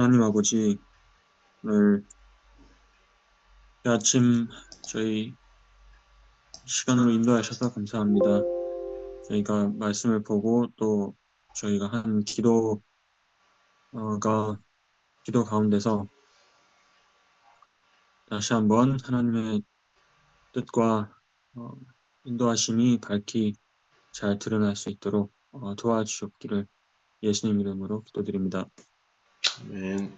하나님 아버지, 오늘 이 아침 저희 시간으로 인도하셔서 감사합니다. 저희가 말씀을 보고 또 저희가 한 기도 가운데서 다시 한번 하나님의 뜻과 어, 인도하심이 밝히 잘 드러날 수 있도록 도와주셨기를 예수님 이름으로 기도드립니다. 아멘.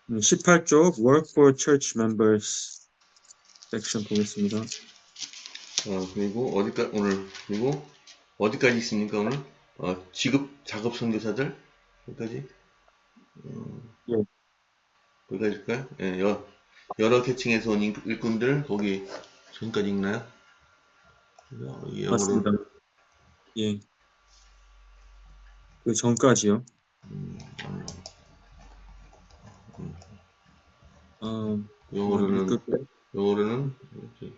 18쪽 Work for Church Members 섹션 보겠습니다. 그리고 어디까지 있습니까 오늘? 작업 선교사들 여기까지. 예, 거기까지일까요? 예, 여러 계층에서 온 일꾼들 거기 전까지 읽나요? 맞습니다. 영어로 예, 그 전까지요. 영어로는 읽을게요. 이렇게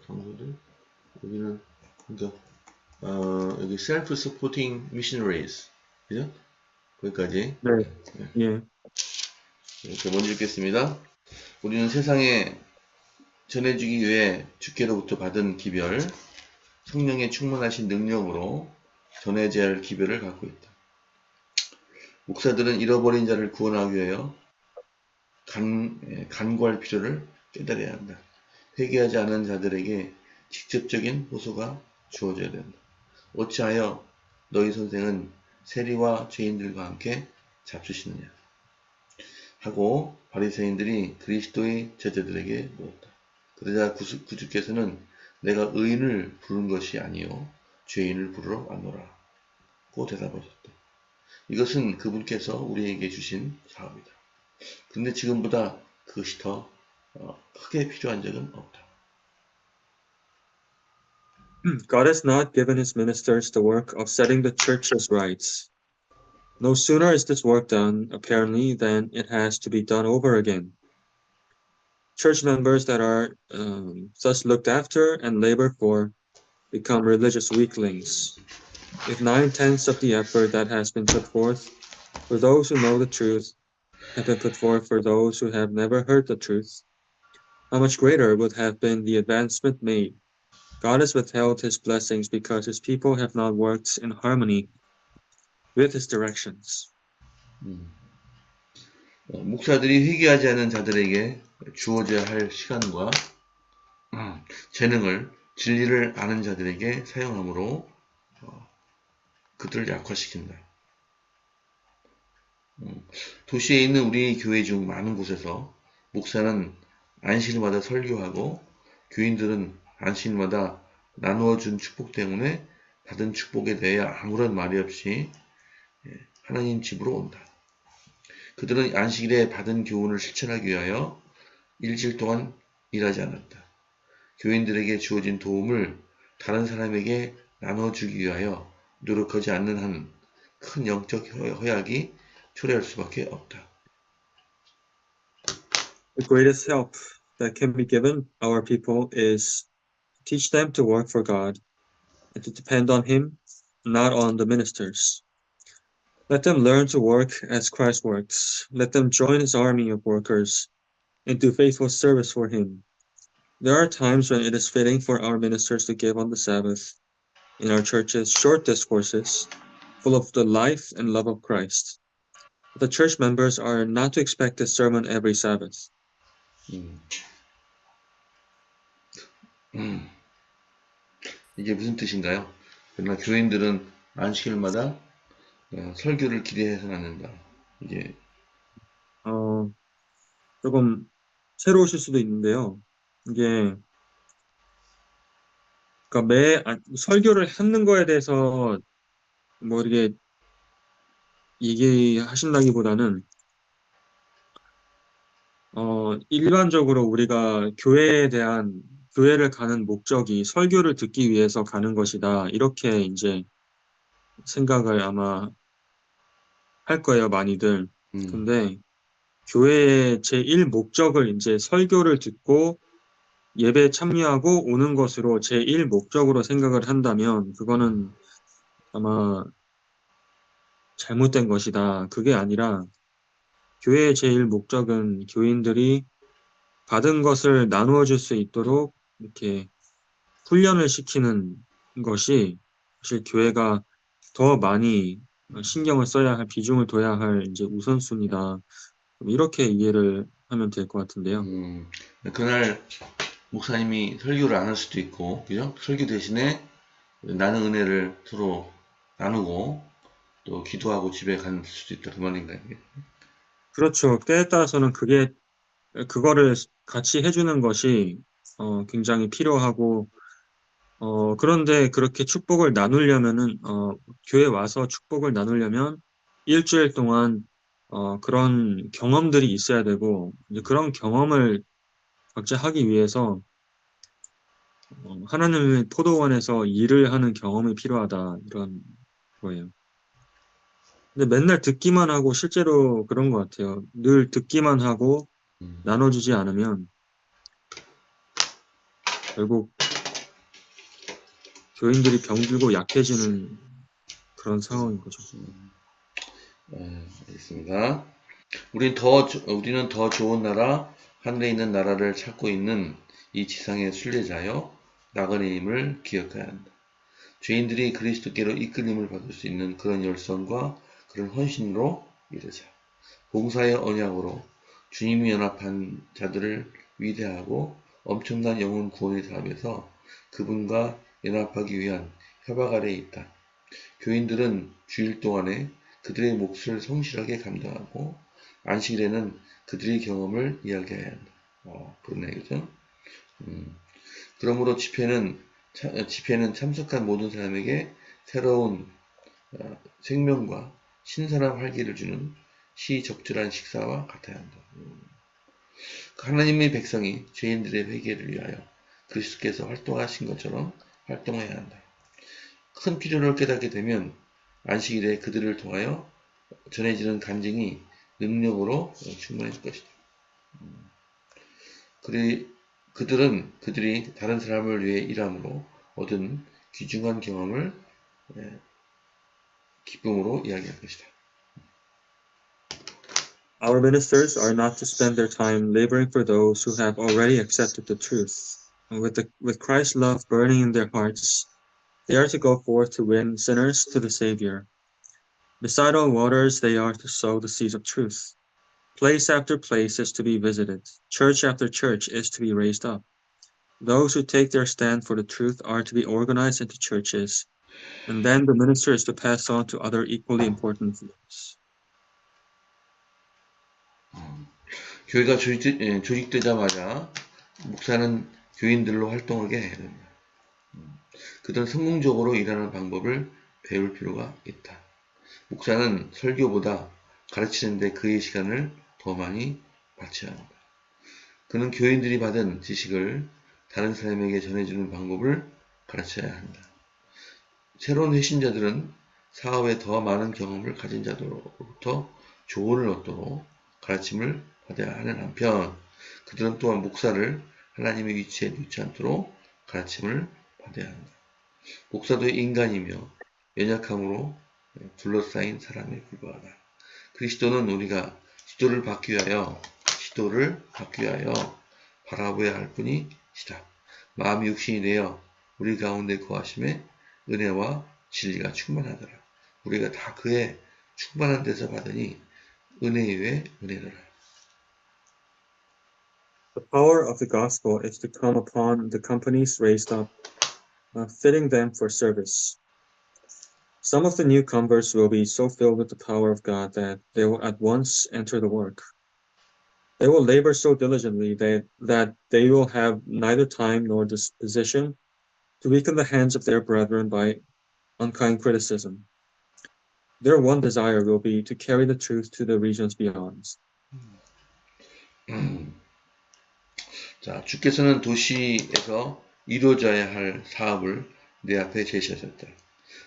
성도들 여기는 그러니까 여기 self-supporting missionaries 그죠? 거기까지 네, 예. 이렇게 먼저 읽겠습니다. 우리는 세상에 전해주기 위해 주께로부터 받은 기별, 성령의 충만하신 능력으로 전해져야 할 기별을 갖고 있다. 목사들은 잃어버린 자를 구원하기 위하여 간구할 필요를 깨달아야 한다. 회개하지 않은 자들에게 직접적인 호소가 주어져야 된다. 어찌하여 너희 선생은 세리와 죄인들과 함께 잡수시느냐 하고 바리새인들이 그리스도의 제자들에게 물었다. 그러자 구주께서는 내가 의인을 부른 것이 아니요 죄인을 부르러 왔노라 고 대답하셨다. 이것은 그분께서 우리에게 주신 사업이다. 근데 지금보다 그것이 더 크게 필요한 적은 없다. God has not given his ministers the work of setting the church's rights. No sooner is this work done, apparently, than it has to be done over again. Church members that are thus looked after and labored for become religious weaklings. If 9/10 of the effort that has been put forth for those who know the truth had been put forth for those who have never heard the truth, how much greater would have been the advancement made. God has withheld his blessings because his people have not worked in harmony with his directions. 목사들이 회개하지 않은 자들에게 주어져야 할 시간과 재능을 진리를 아는 자들에게 사용함으로 그들을 약화시킨다. 도시에 있는 우리 교회 중 많은 곳에서 목사는 안식일마다 설교하고 교인들은 안식일마다 나누어준 축복 때문에 받은 축복에 대해 아무런 말이 없이 하나님 집으로 온다. 그들은 안식일에 받은 교훈을 실천하기 위하여 일주일 동안 일하지 않았다. 교인들에게 주어진 도움을 다른 사람에게 나눠주기 위하여 노력하지 않는 한 큰 영적 허약이 초래할 수밖에 없다. The greatest help that can be given our people is to teach them to work for God and to depend on him, not on the ministers. Let them learn to work as Christ works. Let them join his army of workers and do faithful service for him. There are times when it is fitting for our ministers to give on the Sabbath in our churches short discourses full of the life and love of Christ. But the church members are not to expect a sermon every Sabbath. 이게 무슨 뜻인가요? 그러나 교인들은 안식일마다 설교를 기대해서는 안 된다. 이게 조금 새로우실 수도 있는데요. 이게 그러니까 설교를 하는 거에 대해서 뭐 이렇게 얘기하신다기보다는 일반적으로 우리가 교회를 가는 목적이 설교를 듣기 위해서 가는 것이다. 이렇게 이제 생각을 아마 할 거예요, 많이들. 근데 교회의 제1 목적을 이제 설교를 듣고 예배에 참여하고 오는 것으로 제1 목적으로 생각을 한다면 그거는 아마 잘못된 것이다. 그게 아니라 교회의 제일 목적은 교인들이 받은 것을 나누어 줄 수 있도록 이렇게 훈련을 시키는 것이 사실 교회가 더 많이 신경을 써야 할, 비중을 둬야 할 이제 우선순위다. 이렇게 이해를 하면 될 것 같은데요. 그날 목사님이 설교를 안 할 수도 있고, 그죠? 설교 대신에 나는 은혜를 서로 나누고 또 기도하고 집에 갈 수도 있다. 그 말인가요? 그렇죠. 때에 따라서는 그거를 같이 해주는 것이 굉장히 필요하고, 그런데 그렇게 축복을 나누려면은, 교회 와서 축복을 나누려면 일주일 동안, 그런 경험들이 있어야 되고, 이제 그런 경험을 각자 하기 위해서, 하나님의 포도원에서 일을 하는 경험이 필요하다. 이런 거예요. 근데 맨날 듣기만 하고 실제로 그런 것 같아요. 늘 듣기만 하고 음, 나눠주지 않으면 결국 교인들이 병들고 약해지는 그런 상황인 거죠. 알겠습니다. 우리는 더 좋은 나라, 하늘에 있는 나라를 찾고 있는 이 지상의 순례자여, 나그네임을 기억해야 한다. 죄인들이 그리스도께로 이끌림을 받을 수 있는 그런 열성과 그런 헌신으로 이르자. 봉사의 언약으로 주님이 연합한 자들을 위대하고 엄청난 영혼 구원의 사업에서 그분과 연합하기 위한 협약 아래에 있다. 교인들은 주일 동안에 그들의 몫을 성실하게 감당하고 안식일에는 그들의 경험을 이야기해야 한다. 그러네, 그죠? 그러므로 집회는 참석한 모든 사람에게 새로운 생명과 신선한 활기를 주는 시적절한 식사와 같아야 한다. 하나님의 백성이 죄인들의 회개를 위하여 그리스도께서 활동하신 것처럼 활동해야 한다. 큰 필요를 깨닫게 되면 안식일에 그들을 통하여 전해지는 간증이 능력으로 충만해질 것이다. 그들이 다른 사람을 위해 일함으로 얻은 귀중한 경험을 기쁨으로 이야기할 것이다. Our ministers are not to spend their time laboring for those who have already accepted the truth. And with Christ's love burning in their hearts, they are to go forth to win sinners to the Savior. Beside all waters, they are to sow the seeds of truth. Place after place is to be visited. Church after church is to be raised up. Those who take their stand for the truth are to be organized into churches, and then the minister is to pass on to other equally important things. 교회가 조직되자마자 목사는 교인들로 활동하게 해야 됩니다. 그들은 성공적으로 일하는 방법을 배울 필요가 있다. 목사는 설교보다 가르치는 데 그의 시간을 더 많이 바쳐야 합니다. 그는 교인들이 받은 지식을 다른 사람에게 전해주는 방법을 가르쳐야 한다. 새로운 회신자들은 사업에 더 많은 경험을 가진 자들로부터 조언을 얻도록 가르침을 받아야 하는 한편, 그들은 또한 목사를 하나님의 위치에 놓지 않도록 가르침을 받아야 한다. 목사도 인간이며 연약함으로 둘러싸인 사람에 불과하다. 그리스도는 우리가 지도를 받기 위하여 바라보아야 할 분이시다. 마음이 육신이 되어 우리 가운데 거하심에 은혜와 진리가 충만하더라. 우리가 다 그의 충만한 데서 받으니 은혜 위에 은혜더라. The power of the gospel is to come upon the companies raised up, fitting them for service. Some of the new converts will be so filled with the power of God that they will at once enter the work. They will labor so diligently that they will have neither time nor disposition to weaken the hands of their brethren by unkind criticism. Their one desire will be to carry the truth to the regions beyond. 자, 주께서는 도시에서 이루어져야 할 사업을 내 앞에 제시하셨다.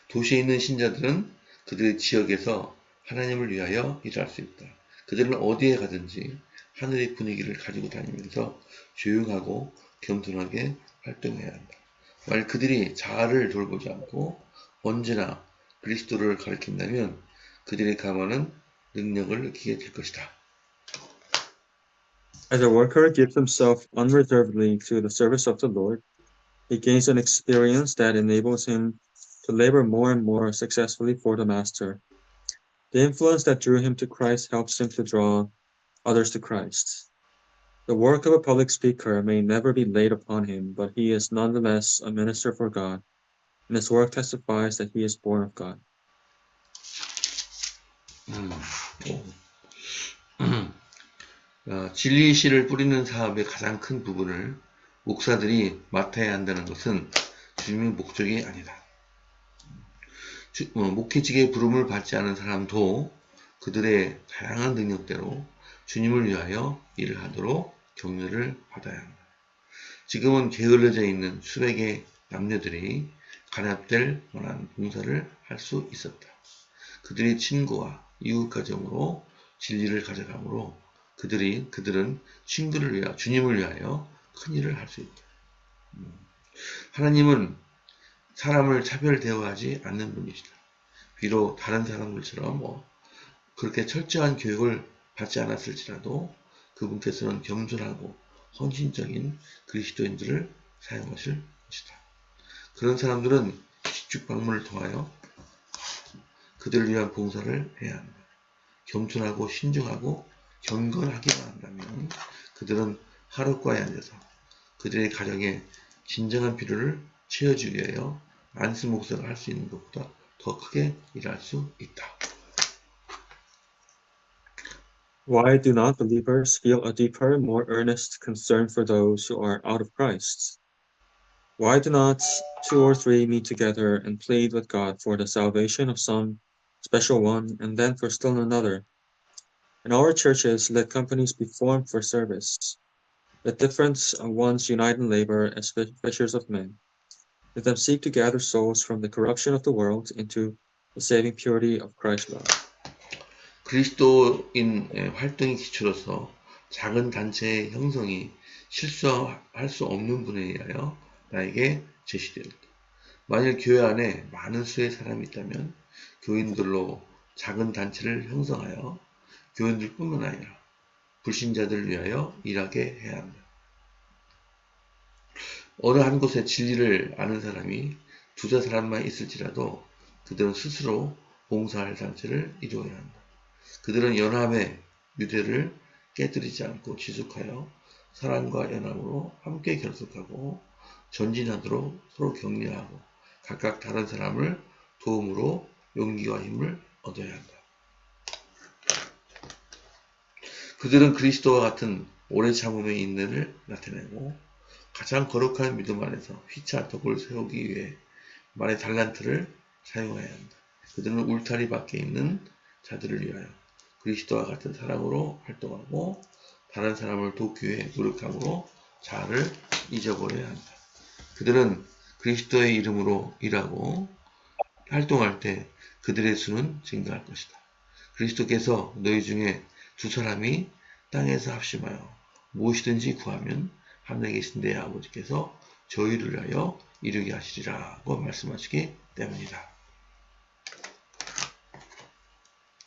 도시에 있는 신자들은 그들의 지역에서 하나님을 위하여 일할 수 있다. 그들은 어디에 가든지 하늘의 분위기를 가지고 다니면서 조용하고 겸손하게 활동해야 한다. 만약 그들이 자아를 돌보지 않고 언제나 그리스도를 가리킨다면 그들의 감화는 능력을 느끼게 될 것이다. As a worker gives himself unreservedly to the service of the Lord, he gains an experience that enables him to labor more and more successfully for the Master. The influence that drew him to Christ helps him to draw others to Christ. The work of a public speaker may never be laid upon him, but he is nonetheless a minister for God, and his work testifies that he is born of God. 진리의 씨를 뿌리는 사업의 가장 큰 부분을 목사들이 맡아야 한다는 것은 주님의 목적이 아니다. 목회직의 부름을 받지 않은 사람도 그들의 다양한 능력대로 주님을 위하여 일을 하도록 격려를 받아야 한다. 지금은 게을러져 있는 수백의 남녀들이 간합될 만한 봉사를 할 수 있었다. 그들이 친구와 이웃 가정으로 진리를 가져가므로 그들은 주님을 위하여 큰 일을 할 수 있다. 하나님은 사람을 차별 대우하지 않는 분이시다. 비록 다른 사람들처럼 그렇게 철저한 교육을 받지 않았을지라도 그분께서는 겸손하고 헌신적인 그리스도인들을 사용하실 것이다. 그런 사람들은 직접 방문을 통하여 그들을 위한 봉사를 해야 한다. 겸손하고 신중하고 경건하기만 한다면 그들은 하룻과에 앉아서 그들의 가정의 진정한 필요를 채워주기 위하여 안수 목사가 할 수 있는 것보다 더 크게 일할 수 있다. Why do not believers feel a deeper, more earnest concern for those who are out of Christ? Why do not two or three meet together and plead with God for the salvation of some special one, and then for still another? In our churches, let companies be formed for service. Let different ones unite in labor as fishers of men. Let them seek to gather souls from the corruption of the world into the saving purity of Christ's love. 그리스도인 활동의 기초로서 작은 단체의 형성이 실수할 수 없는 분에 의하여 나에게 제시되었다. 만일 교회 안에 많은 수의 사람이 있다면 교인들로 작은 단체를 형성하여 교인들뿐만 아니라 불신자들을 위하여 일하게 해야 한다. 어느 한 곳에 진리를 아는 사람이 두세 사람만 있을지라도 그들은 스스로 봉사할 단체를 이루어야 한다. 그들은 연합의 유대를 깨뜨리지 않고 지속하여 사랑과 연합으로 함께 결속하고 전진하도록 서로 격려하고 각각 다른 사람을 도움으로 용기와 힘을 얻어야 한다. 그들은 그리스도와 같은 오래 참음의 인내를 나타내고 가장 거룩한 믿음 안에서 휘차 덕을 세우기 위해 말의 달란트를 사용해야 한다. 그들은 울타리 밖에 있는 자들을 위하여 그리스도와 같은 사랑으로 활동하고 다른 사람을 돕기 위해 노력함으로 자아를 잊어버려야 한다. 그들은 그리스도의 이름으로 일하고 활동할 때 그들의 수는 증가할 것이다. 그리스도께서 너희 중에 두 사람이 땅에서 합심하여 무엇이든지 구하면 하늘에 계신 내 아버지께서 저희를 위하여 이루게 하시리라고 말씀하시기 때문이다.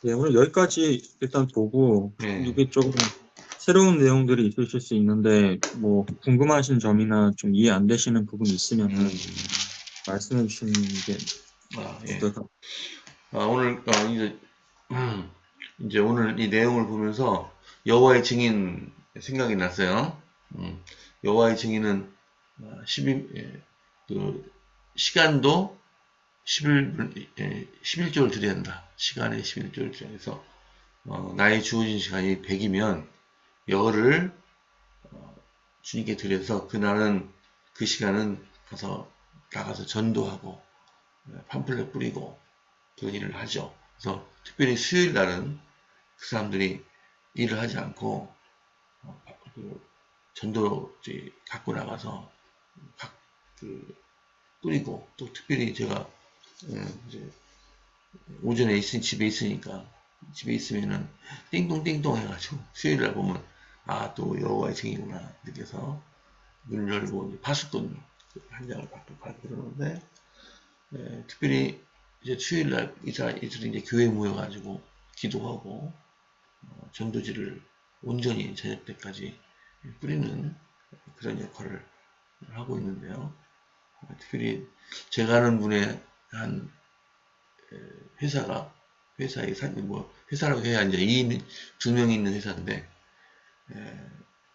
네, 오늘 여기까지 일단 보고 네. 이게 조금 새로운 내용들이 있으실 수 있는데 뭐 궁금하신 점이나 좀 이해 안 되시는 부분이 있으면은 말씀해 주시는 게 예. 어떨까? 오늘 이제 오늘 이 내용을 보면서 여호와의 증인 생각이 났어요. 여호와의 증인은 12, 시간도 11조를 드려야 한다. 시간에 11조를 드려야 해서 나의 주어진 시간이 100이면 열을 주님께 드려서 그날은 그 시간은 나가서 전도하고 팜플렛 뿌리고 그런 일을 하죠. 그래서 특별히 수요일 날은 그 사람들이 일을 하지 않고 전도 갖고 나가서 뿌리고 또 특별히 제가 이제 오전에 집에 있으면은 띵동띵동 해가지고 수요일 날 보면 또 여호와의 증인이구나 느껴서 문을 열고 파수꾼 한 장을 받고 그러는데 특별히 이제 수요일날 이들이 이제 교회에 모여가지고 기도하고 전도지를 온전히 저녁 때까지 뿌리는 그런 역할을 하고 있는데요. 특별히 제가 아는 분의 한 회사가 회사의 회사라고 해야 이제 2인 2명이 있는 회사인데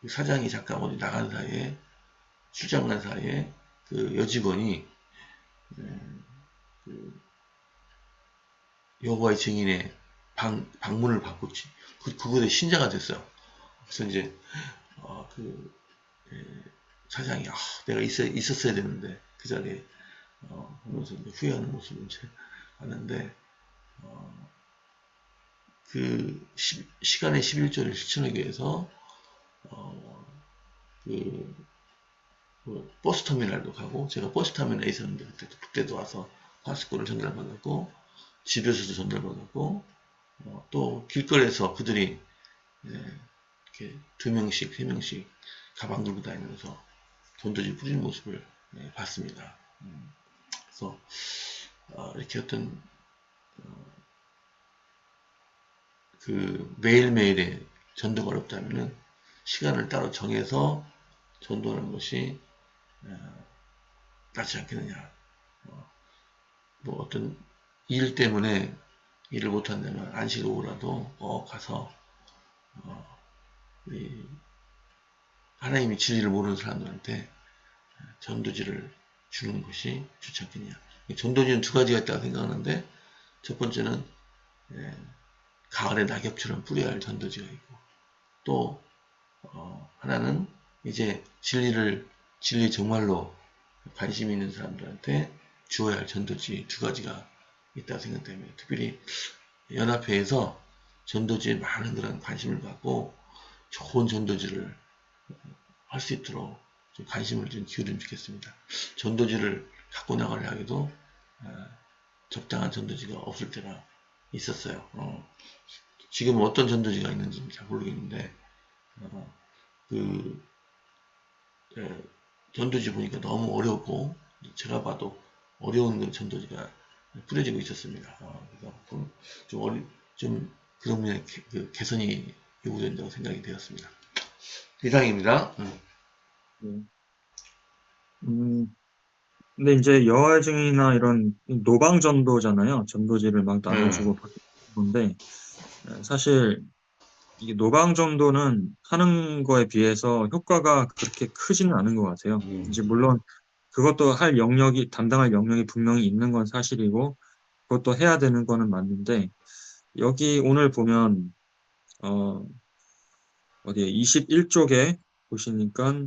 그 사장이 잠깐 어디 나간 사이에 출장 간 사이에 그 여직원이 그 여호와의 증인의 방문을 받고 그곳에 신자가 됐어요. 그래서 이제 그 사장이 내가 있었어야 되는데 그 자리에 하면서 후회하는 모습을 이제 봤는데 그 시간의 11조를 실천하기 위해서 그 버스터미널도 가고 제가 버스터미널에 있었는데 그때도 와서 파스코를 전달받았고 집에서도 전달받았고 또 길거리에서 그들이 이렇게 2명씩 3명씩 가방 들고 다니면서 전도지 뿌리는 모습을 봤습니다. 그래서 이렇게 어떤 그 매일매일의 전도가 어렵다면은 시간을 따로 정해서 전도하는 것이 낫지 않겠느냐. 뭐 어떤 일 때문에 일을 못한다면 안식 오후라도 가서 하나님이 진리를 모르는 사람들한테 전도지를 주는 것이 좋지 않겠냐. 전도지는 2가지가 있다고 생각하는데 첫 번째는 가을의 낙엽처럼 뿌려야 할 전도지가 있고 또 하나는 이제 진리 정말로 관심 있는 사람들한테 주어야 할 전도지 2가지가 있다고 생각됩니다. 특별히 연합회에서 전도지에 많은 그런 관심을 갖고 좋은 전도지를 할 수 있도록 좀 관심을 좀 기울이면 좋겠습니다. 전도지를 갖고 나가려 하기도 적당한 전도지가 없을 때가 있었어요. 지금 어떤 전도지가 있는지 잘 모르겠는데 전도지 보니까 너무 어렵고 제가 봐도 어려운 전도지가 뿌려지고 있었습니다. 그래서 좀 그런 면에 개선이 요구된다고 생각이 되었습니다. 이상입니다. 네. 근데 이제 여호와의 증인이나 이런 노방 전도잖아요. 전도지를 막 나눠주고 받는 건데 사실 이게 노방 전도는 하는 거에 비해서 효과가 그렇게 크지는 않은 것 같아요. 이제 물론 그것도 담당할 영역이 분명히 있는 건 사실이고 그것도 해야 되는 거는 맞는데 여기 오늘 보면 어디에 21쪽에 보시니까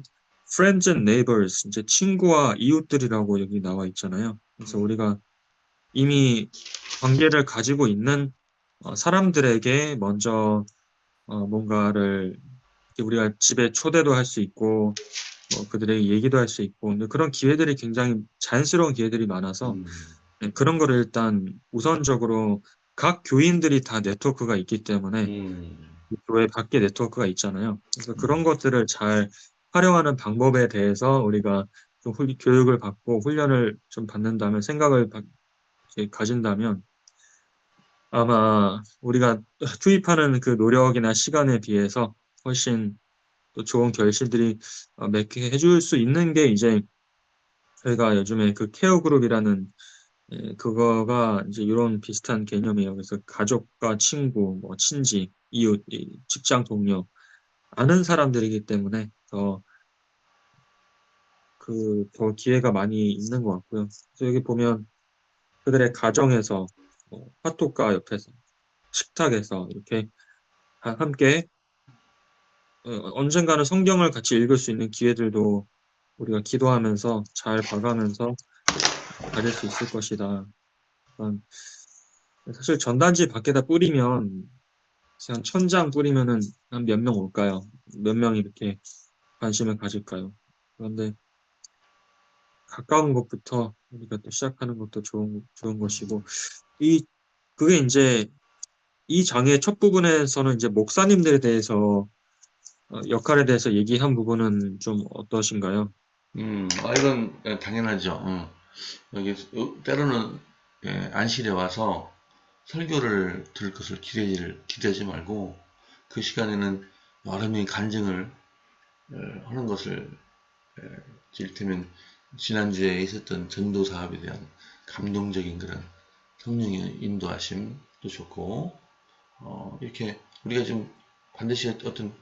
friends and neighbors 이제 친구와 이웃들이라고 여기 나와 있잖아요. 그래서 우리가 이미 관계를 가지고 있는 사람들에게 먼저 뭔가를 우리가 집에 초대도 할 수 있고 그들에게 얘기도 할 수 있고 근데 그런 기회들이 굉장히 자연스러운 기회들이 많아서 그런 거를 일단 우선적으로 각 교인들이 다 네트워크가 있기 때문에 교회 밖에 네트워크가 있잖아요. 그래서 그런 것들을 잘 활용하는 방법에 대해서 우리가 좀 교육을 받고 훈련을 좀 받는다면 이렇게 가진다면 아마 우리가 투입하는 그 노력이나 시간에 비해서 훨씬 또 좋은 결실들이 맺게 해줄 수 있는 게 이제 저희가 요즘에 그 케어 그룹이라는 그거가 이제 이런 비슷한 개념이에요. 그래서 가족과 친구, 뭐 친지, 이웃, 직장 동료 아는 사람들이기 때문에 더 기회가 많이 있는 것 같고요. 그래서 여기 보면 그들의 가정에서, 화토가 옆에서, 식탁에서 이렇게 함께 언젠가는 성경을 같이 읽을 수 있는 기회들도 우리가 기도하면서 잘 봐가면서 가질 수 있을 것이다. 그런 사실 전단지 밖에다 뿌리면 한 1000장 뿌리면은 한 몇 명 올까요? 몇 명이 이렇게 관심을 가질까요? 그런데 가까운 것부터 우리가 또 시작하는 것도 좋은 것이고 이 그게 인제 이 장의 첫 부분에서는 이제 목사님들에 대해서 역할에 대해서 얘기한 부분은 좀 어떠신가요? 이건 당연하죠. 여기 때로는 안실에 와서 설교를 들을 것을 기대하지 말고 그 시간에는 여러 명이 간증을 하는 것을 이를테면 지난주에 있었던 전도 사업에 대한 감동적인 그런 성령의 인도하심도 좋고 이렇게 우리가 좀 반드시 어떤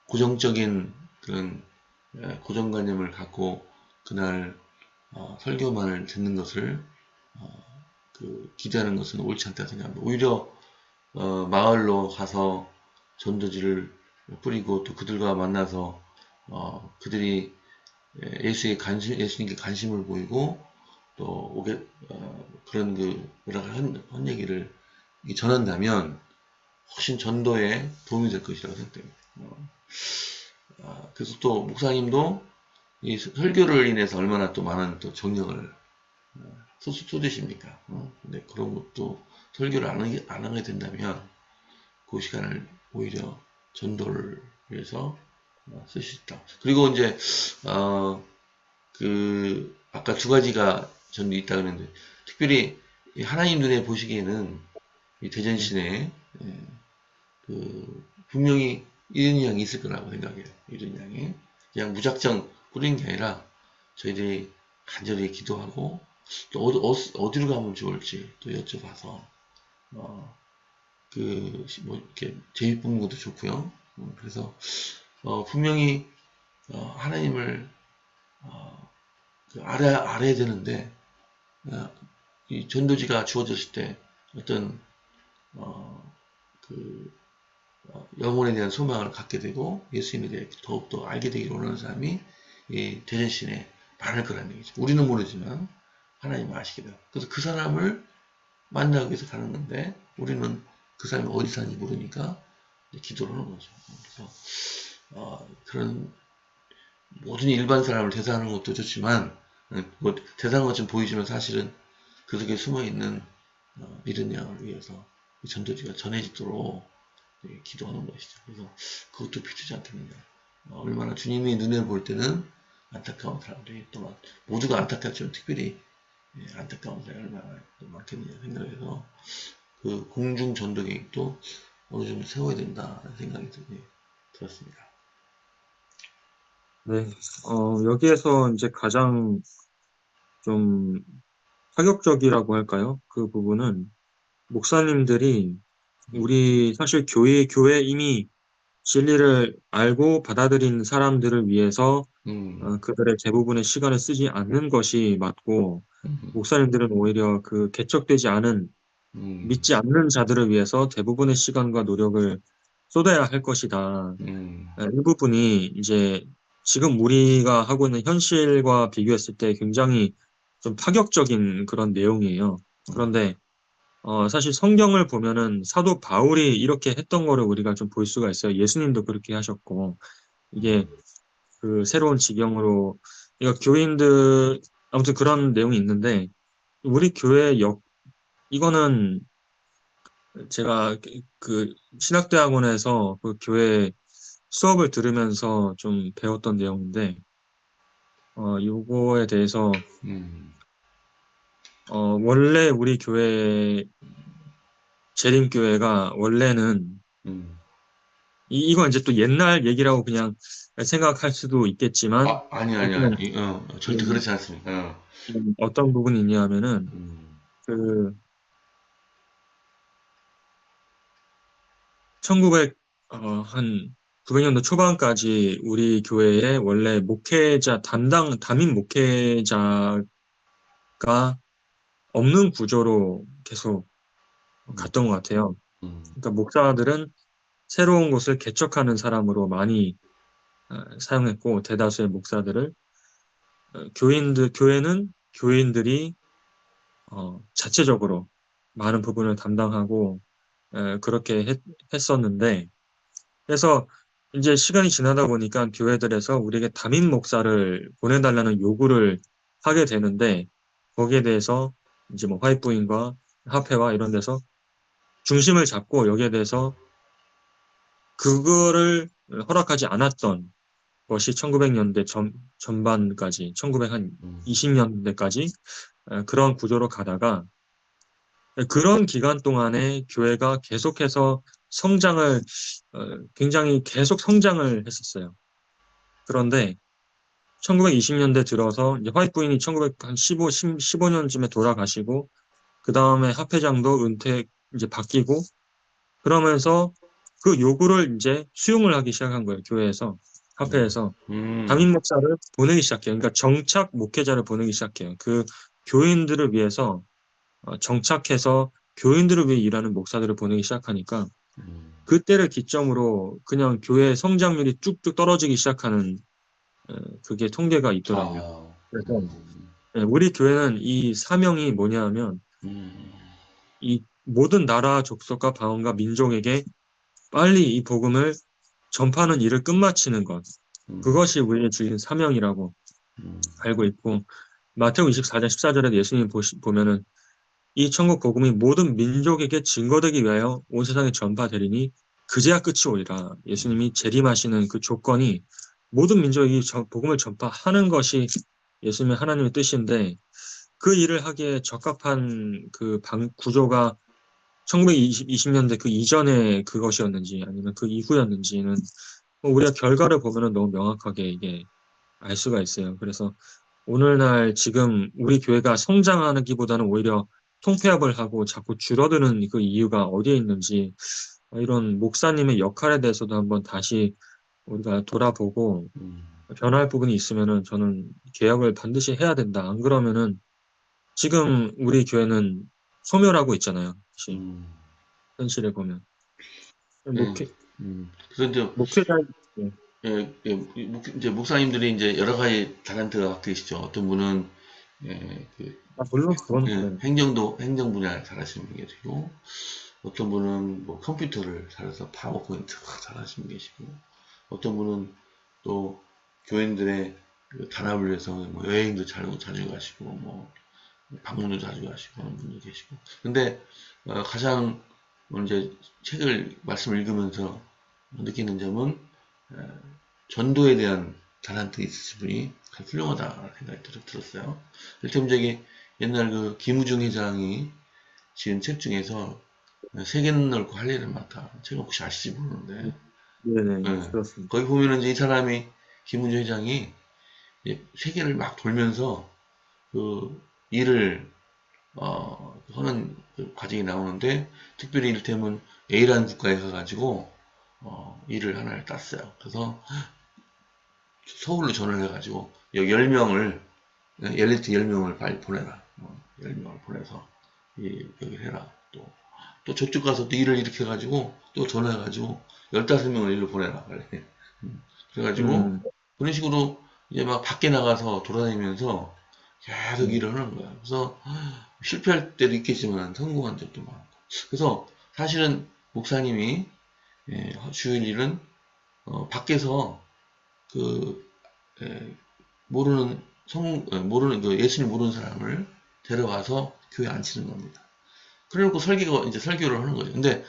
고정적인 그런 고정관념을 갖고 그날 설교만을 듣는 것을 기대하는 것은 옳지 않다 생각합니다. 오히려 마을로 가서 전도지를 뿌리고 또 그들과 만나서 그들이 예수님께 관심을 보이고 또 그런 한 얘기를 전한다면 훨씬 전도에 도움이 될 것이라고 생각됩니다. 그래서 또 목사님도 이 설교를 인해서 얼마나 또 많은 또 정력을 쏟으십니까? 근데 그런 것도 설교를 안 하게 된다면 그 시간을 오히려 전도를 위해서 쓸 수 있다. 그리고 이제 아까 두 가지가 저는 있다 그랬는데 특별히 하나님 눈에 보시기에는 이 대전신에 분명히 이런 양이 있을 거라고 생각해요. 이런 양이 그냥 무작정 꾸린 게 아니라 저희들이 간절히 기도하고 또 어디로 가면 좋을지 또 여쭤봐서 이렇게 제비 뽑는 것도 좋고요. 그래서 분명히 하나님을 알아야 되는데 이 전도지가 주어졌을 때 어떤 영혼에 대한 소망을 갖게 되고 예수님에 대해 더욱더 알게 되기를 원하는 사람이 이 대전신에 많을 거라는 얘기죠. 우리는 모르지만 하나님은 아시게 돼요. 그래서 그 사람을 만나기 위해서 가는 건데 우리는 그 사람이 어디 사는지 모르니까 기도를 하는 거죠. 그래서 그런 모든 일반 사람을 대사하는 것도 좋지만 뭐 대사하는 것처럼 보이지만 사실은 그 속에 숨어있는 믿은 양을 위해서 전도지가 전해지도록 기도하는 것이죠. 그래서 그것도 비추지 않겠느냐. 얼마나 주님이 눈에 볼 때는 안타까운 사람들이 또한 모두가 안타깝지만 특별히 안타까운 사람이 얼마나 많겠느냐 생각해서 그 공중 전도 계획도 어느 정도 세워야 된다는 생각이 들었습니다. 네, 여기에서 이제 가장 좀 파격적이라고 할까요? 그 부분은 목사님들이 우리 사실 교회 이미 진리를 알고 받아들인 사람들을 위해서 그들의 대부분의 시간을 쓰지 않는 것이 맞고 목사님들은 오히려 그 개척되지 않은 믿지 않는 자들을 위해서 대부분의 시간과 노력을 쏟아야 할 것이다. 이 부분이 이제 지금 우리가 하고 있는 현실과 비교했을 때 굉장히 좀 파격적인 그런 내용이에요. 그런데 사실 성경을 보면은 사도 바울이 이렇게 했던 거를 우리가 좀 볼 수가 있어요. 예수님도 그렇게 하셨고 이게 그 새로운 지경으로 이거 교인들 아무튼 그런 내용이 있는데 우리 교회 이거는 제가 그 신학대학원에서 그 교회 수업을 들으면서 좀 배웠던 내용인데 요거에 대해서 원래 우리 교회 재림교회가 원래는 이건 이제 또 옛날 얘기라고 그냥 생각할 수도 있겠지만 아니야. 일단 절대 그렇지 않습니다. 어떤 부분이 있냐면은 그 1900, 한 900년도 초반까지 우리 교회에 원래 담임 목회자가 없는 구조로 계속 갔던 것 같아요. 그러니까 목사들은 새로운 곳을 개척하는 사람으로 많이 사용했고, 대다수의 목사들을, 교회는 교인들이 자체적으로 많은 부분을 담당하고, 그렇게 했었는데, 그래서 이제 시간이 지나다 보니까 교회들에서 우리에게 담임 목사를 보내달라는 요구를 하게 되는데 거기에 대해서 이제 뭐 화이트부인과 합회와 이런 데서 중심을 잡고 여기에 대해서 그거를 허락하지 않았던 것이 1900년대 전반까지 1920년대까지 그런 구조로 가다가 그런 기간 동안에 교회가 계속해서 성장을 굉장히 계속 성장을 했었어요. 그런데 1920년대 들어서 이제 화이트 부인이 1915년쯤에 돌아가시고 그 다음에 합회장도 은퇴 이제 바뀌고 그러면서 그 요구를 이제 수용을 하기 시작한 거예요. 교회에서 합회에서 음, 담임 목사를 보내기 시작해요. 그러니까 정착 목회자를 보내기 시작해요. 그 교인들을 위해서 정착해서 교인들을 위해 일하는 목사들을 보내기 시작하니까 음, 그때를 기점으로 그냥 교회 성장률이 쭉쭉 떨어지기 시작하는 그게 통계가 있더라고요. 아, 그래서 우리 교회는 이 사명이 뭐냐 하면 음, 이 모든 나라 족속과 방언과 민족에게 빨리 이 복음을 전파하는 일을 끝마치는 것. 음, 그것이 우리의 주인 사명이라고 음, 알고 있고 마태복 24장 14절에 예수님 보면은 이 천국 복음이 모든 민족에게 증거되기 위하여 온 세상에 전파되리니 그제야 끝이 오리라. 예수님이 재림하시는 그 조건이 모든 민족에게 복음을 전파하는 것이 예수님의 하나님의 뜻인데 그 일을 하기에 적합한 그 구조가 1920년대 그 이전에 그것이었는지 아니면 그 이후였는지는 뭐 우리가 결과를 보면은 너무 명확하게 이게 알 수가 있어요. 그래서 오늘날 지금 우리 교회가 성장하기보다는 오히려 통폐합을 하고 자꾸 줄어드는 그 이유가 어디에 있는지 이런 목사님의 역할에 대해서도 한번 다시 우리가 돌아보고 음, 변화할 부분이 있으면은 저는 개혁을 반드시 해야 된다. 안 그러면은 지금 우리 교회는 소멸하고 있잖아요. 사실 음. 현실에 보면 예, 목회 그래서 이제, 목회자 예. 이제 목사님들이 이제 여러 가지 달란트가 갖고 계시죠. 어떤 분은, 그, 물론 그건 네. 행정 분야 잘하시는 분이 계시고, 어떤 분은 뭐 컴퓨터를 잘해서 파워포인트 잘하시는 분 계시고, 어떤 분은 또 교인들의 그 단합을 위해서 뭐 여행도 자주 가시고, 뭐 방문도 자주 하시고 하는 분도 계시고. 근데 가장 이제 말씀을 읽으면서 느끼는 점은 전도에 대한 달란트 있으신 분이 훌륭하다 생각이 들었어요. 일테면 저기 옛날 그 김우중 회장이 지은 책 중에서 세계는 넓고 할 일은 많다. 책 혹시 아실지 모르는데 네네 예, 그렇습니다. 거기 보면은 이제 이 사람이 김우중 회장이 세계를 막 돌면서 그 일을 하는 그 과정이 나오는데 특별히 이를테면 A라는 국가에 가가지고 일을 하나를 땄어요. 그래서 서울로 전화를 해가지고 여기 10명을 엘리트 10명을 빨리 보내라. 10명을 보내서 여기 해라. 또 저쪽 가서 또 일을 이렇게 해가지고 또 전화해가지고 15명을 일로 보내라 빨리. 그래가지고 음, 그런 식으로 이제 막 밖에 나가서 돌아다니면서 계속 네. 일을 하는 거야. 그래서 실패할 때도 있겠지만 성공한 적도 많고. 그래서 사실은 목사님이 주일 일은 밖에서 그 모르는 모르는 그 예수님 모르는 사람을 데려와서 교회 앉히는 겁니다. 그래놓고 이제 설교를 하는 거죠. 근데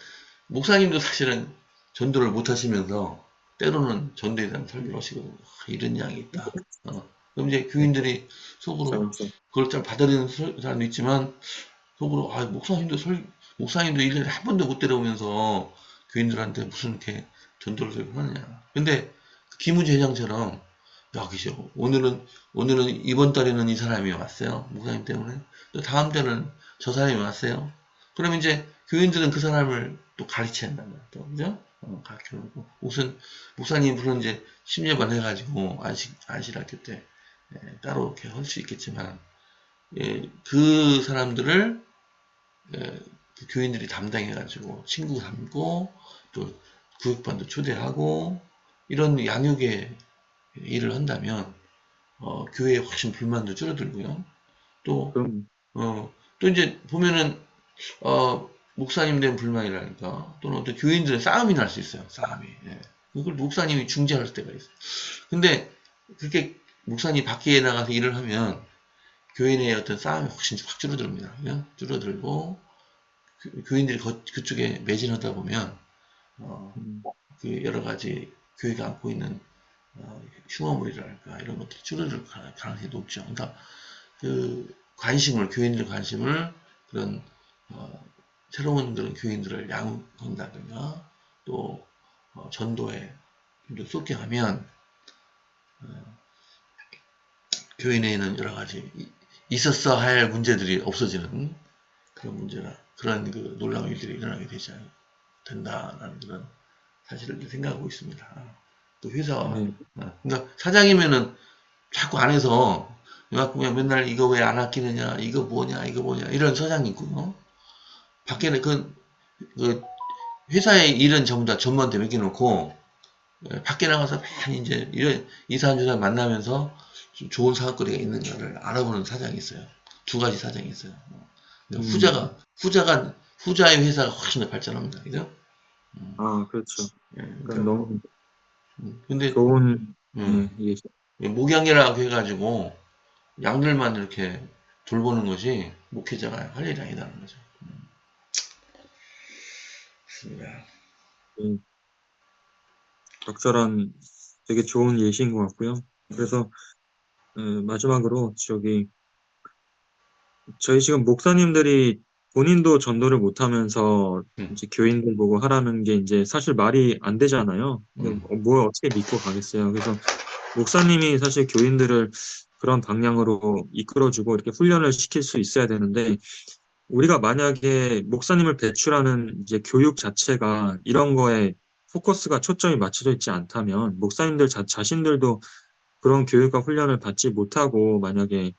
목사님도 사실은 전도를 못 하시면서 때로는 전도에 대한 설교를 하시거든요. 이런 양이 있다. 그럼 이제 교인들이 속으로 그렇죠. 그걸 잘 받아들이는 사람도 있지만 속으로 목사님도 1년에 한 번도 못 데려오면서 교인들한테 무슨 이렇게 전도를 설교하느냐. 근데 김우재 회장처럼 야, 그죠. 오늘은 이번 달에는 이 사람이 왔어요. 목사님 때문에. 또 다음 달은 저 사람이 왔어요. 그럼 이제 교인들은 그 사람을 또 가르쳐야 한단 말이야. 또, 그죠? 가르쳐놓고. 무슨, 목사님 물론 이제 심리반 해가지고 안실학교 때 따로 이렇게 할 수 있겠지만, 그 사람들을 그 교인들이 담당해가지고 친구 삼고 또 교육반도 초대하고 이런 양육의 일을 한다면 교회에 훨씬 불만도 줄어들고요. 또, 그럼 또 이제 보면은 목사님 된 불만이라니까 또는 어떤 교인들의 싸움이 날 수 있어요. 싸움이. 예. 그걸 목사님이 중재할 때가 있어요. 근데 그렇게 목사님이 밖에 나가서 일을 하면 교회 내의 어떤 싸움이 훨씬 확 줄어듭니다. 그냥 줄어들고 교인들이 그쪽에 매진하다 보면 어, 음, 그 여러 가지 교회가 안고 있는 흉어물이랄까 이런 것들이 줄어들 가능성이 높죠. 그러니까 그 교인들 관심을 그런 새로운 그런 교인들을 양육한다든가 또 전도에 좀 더 쏟게 하면 교인에는 여러 가지 있었어 할 문제들이 없어지는 그런 문제나 그런 그 놀라운 일들이 일어나게 되지 된다라는 그런 사실을 생각하고 있습니다. 또 회사와 네, 그러니까 사장이면은 자꾸 안에서 그냥 맨날 이거 왜 안 아끼느냐 이거 뭐냐 이런 서장이 있고요. 밖에는 그 회사의 일은 전부 다 전무한테 맡겨놓고 밖에 나가서 많이 이제 이런 이사한주사 만나면서 좋은 사업거리가 있는가를 알아보는 사장이 있어요. 두 가지 사장이 있어요. 음, 후자의 회사가 훨씬 더 발전합니다. 그죠? 아, 그렇죠. 예, 그러니까 그러니까 너무 근데 좋은, 음, 예, 목양이라고 해가지고 양들만 이렇게 돌보는 것이 목회자가 할 일이 아니다는 거죠. 맞습니다. 예, 적절한 되게 좋은 예시인 것 같고요. 그래서 마지막으로 저희 지금 목사님들이 본인도 전도를 못하면서 음, 이제 교인들 보고 하라는 게 이제 사실 말이 안 되잖아요. 근데 음, 뭘 어떻게 믿고 가겠어요. 그래서 목사님이 사실 교인들을 그런 방향으로 이끌어주고 이렇게 훈련을 시킬 수 있어야 되는데 우리가 만약에 목사님을 배출하는 이제 교육 자체가 이런 거에 포커스가 초점이 맞춰져 있지 않다면 목사님들 자신들도 그런 교육과 훈련을 받지 못하고 만약에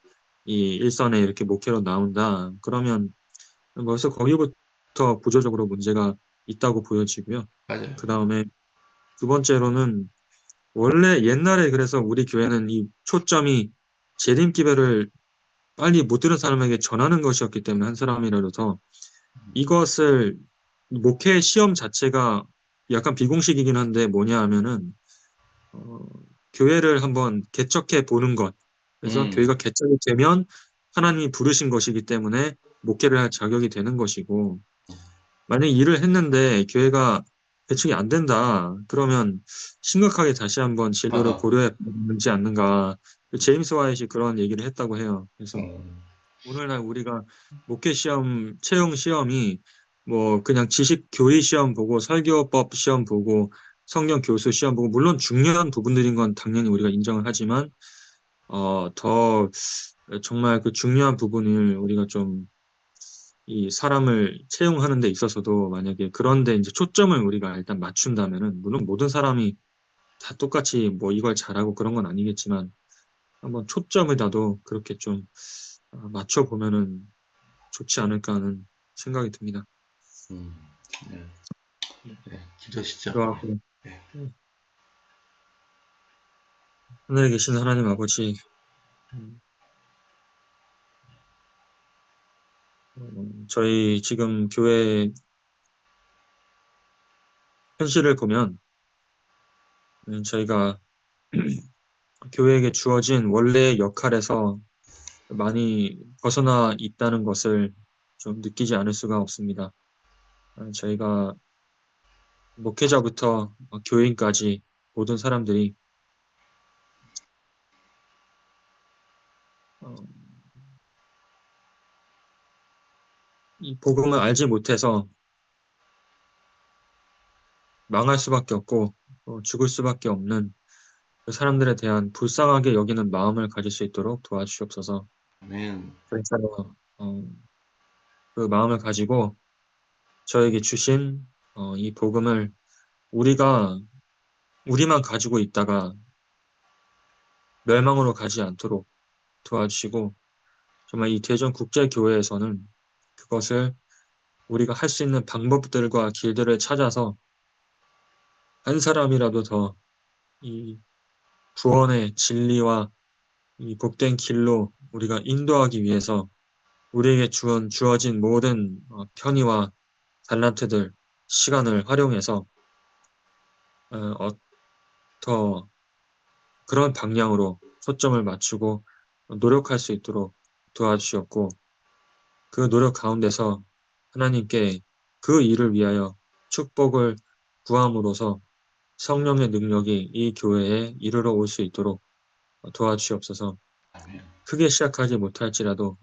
이 일선에 이렇게 목회로 나온다. 그러면 벌써 거기부터 구조적으로 문제가 있다고 보여지고요. 맞아요. 그다음에 두 번째로는 원래 옛날에 그래서 우리 교회는 이 초점이 재림기별을 빨리 못 들은 사람에게 전하는 것이었기 때문에 한 사람이라도 더 이것을 목회 시험 자체가 약간 비공식이긴 한데 뭐냐 하면은 어, 교회를 한번 개척해 보는 것. 그래서 음, 교회가 개척이 되면 하나님이 부르신 것이기 때문에 목회를 할 자격이 되는 것이고, 만약에 일을 했는데 교회가 개척이 안 된다. 그러면 심각하게 다시 한번 진로를 하하, 고려해 보지 않는가. 제임스 와이시 그런 얘기를 했다고 해요. 그래서 오늘날 우리가 목회 시험, 채용 시험이 뭐 그냥 지식 교의 시험 보고 설교법 시험 보고 성경 교수 시험 보고 물론 중요한 부분들인 건 당연히 우리가 인정을 하지만 더 정말 그 중요한 부분을 우리가 좀 이 사람을 채용하는 데 있어서도 만약에 그런데 이제 초점을 우리가 일단 맞춘다면은 물론 모든 사람이 다 똑같이 뭐 이걸 잘하고 그런 건 아니겠지만 한번 초점을 그렇게 좀 맞춰 보면은 좋지 않을까 하는 생각이 듭니다. 음, 네, 네. 네, 기도하시죠. 네, 그래갖고 네, 하늘에 계신 하나님 아버지, 음, 저희 지금 교회 현실을 보면 저희가 교회에게 주어진 원래의 역할에서 많이 벗어나 있다는 것을 좀 느끼지 않을 수가 없습니다. 저희가 목회자부터 교인까지 모든 사람들이 어, 이 복음을 알지 못해서 망할 수밖에 없고 죽을 수밖에 없는 그 사람들에 대한 불쌍하게 여기는 마음을 가질 수 있도록 도와주시옵소서. 아멘. 그래서 그 마음을 가지고 저에게 주신 이 복음을 우리가 우리만 가지고 있다가 멸망으로 가지 않도록 도와주시고 정말 이 대전 국제교회에서는 그것을 우리가 할 수 있는 방법들과 길들을 찾아서 한 사람이라도 더 이 구원의 진리와 이 복된 길로 우리가 인도하기 위해서 우리에게 주어진 모든 편의와 달란트들, 시간을 활용해서 더 그런 방향으로 초점을 맞추고 노력할 수 있도록 도와주셨고 그 노력 가운데서 하나님께 그 일을 위하여 축복을 구함으로써 성령의 능력이 이 교회에 이르러 올 수 있도록 도와주시옵소서. 아멘. 크게 시작하지 못할지라도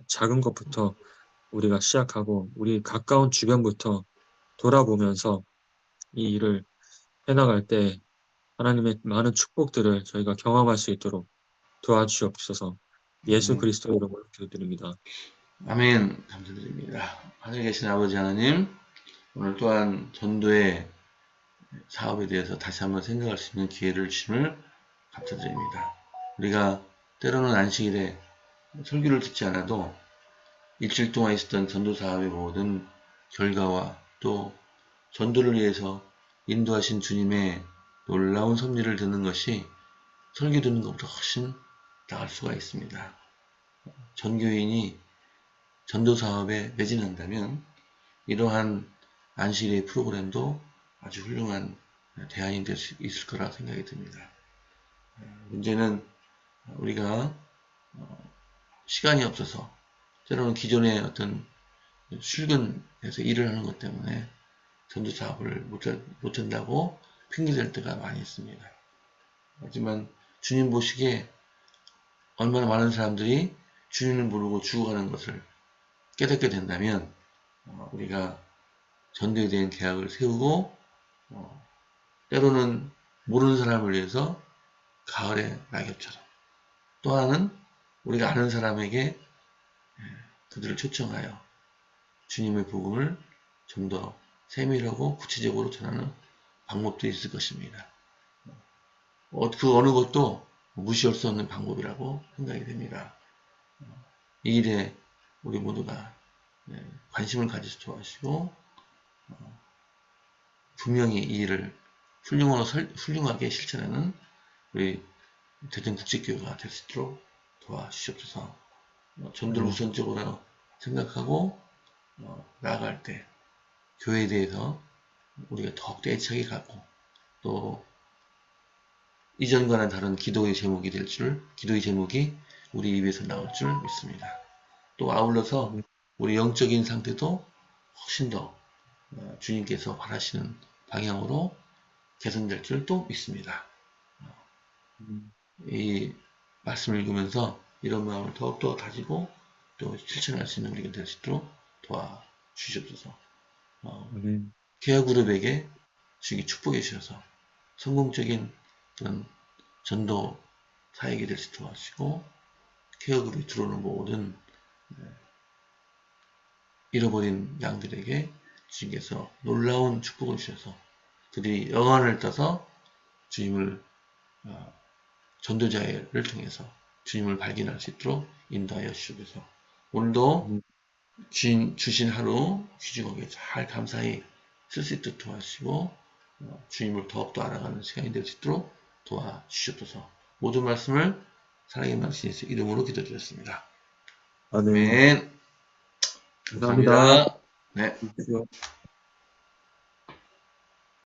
작은 것부터 우리가 시작하고 우리 가까운 주변부터 돌아보면서 이 일을 해나갈 때 하나님의 많은 축복들을 저희가 경험할 수 있도록 도와주시옵소서. 예수 아멘. 그리스도 이름으로 기도드립니다. 아멘. 감사드립니다. 하늘에 계신 아버지 하나님, 오늘 또한 전도의 사업에 대해서 다시 한번 생각할 수 있는 기회를 주심을 감사드립니다. 우리가 때로는 안식일에 설교를 듣지 않아도 일주일 동안 있었던 전도 사업의 모든 결과와 또 전도를 위해서 인도하신 주님의 놀라운 섭리를 듣는 것이 설교 듣는 것보다 훨씬 나을 수가 있습니다. 전교인이 전도 사업에 매진한다면 이러한 안식일의 프로그램도 아주 훌륭한 대안이 될 수 있을 거라 생각이 듭니다. 문제는 우리가 시간이 없어서 때로는 기존의 어떤 출근해서 일을 하는 것 때문에 전도 사업을 못한다고 핑계댈 때가 많이 있습니다. 하지만 주님 보시기에 얼마나 많은 사람들이 주님을 모르고 죽어가는 것을 깨닫게 된다면 우리가 전도에 대한 계약을 세우고 때로는 모르는 사람을 위해서 가을의 낙엽처럼 또 하나는 우리가 아는 사람에게 그들을 초청하여 주님의 복음을 좀 더 세밀하고 구체적으로 전하는 방법도 있을 것입니다. 그 어느 것도 무시할 수 없는 방법이라고 생각이 됩니다. 이 일에 우리 모두가 관심을 가지시 도와주시고 분명히 이 일을 훌륭하게 실천하는 우리 대전국제교회가 될 수 있도록 도와주시옵소서. 전도를 우선적으로 생각하고 나아갈 때 교회에 대해서 우리가 더욱더 애착이 가고 또 이전과는 다른 기도의 제목이 우리 입에서 나올 줄 믿습니다. 또 아울러서 우리 영적인 상태도 훨씬 더 주님께서 바라시는 방향으로 개선될 줄 또 믿습니다. 이 말씀을 읽으면서 이런 마음을 더욱더 가지고 또 실천할 수 있는 우리가 될 수 있도록 도와주시옵소서. 케어 그룹에게 주기 축복해 주셔서 성공적인 그런 전도 사역이 될 수 있도록 도와주시고 케어 그룹에 들어오는 모든 잃어버린 양들에게 주님께서 놀라운 축복을 주셔서 그들이 영안을 따서 주님을 전도자를 통해서 주님을 발견할 수 있도록 인도하여 주시옵소서. 오늘도 주신 하루 귀중하게 잘 감사히 쓸 수 있도록 도와주시고 주님을 더욱더 알아가는 시간이 될 수 있도록 도와주시옵소서. 모든 말씀을 사랑의 말씀 예수 이름으로 기도드렸습니다. 아멘. 아멘. 감사합니다. 감사합니다. 네.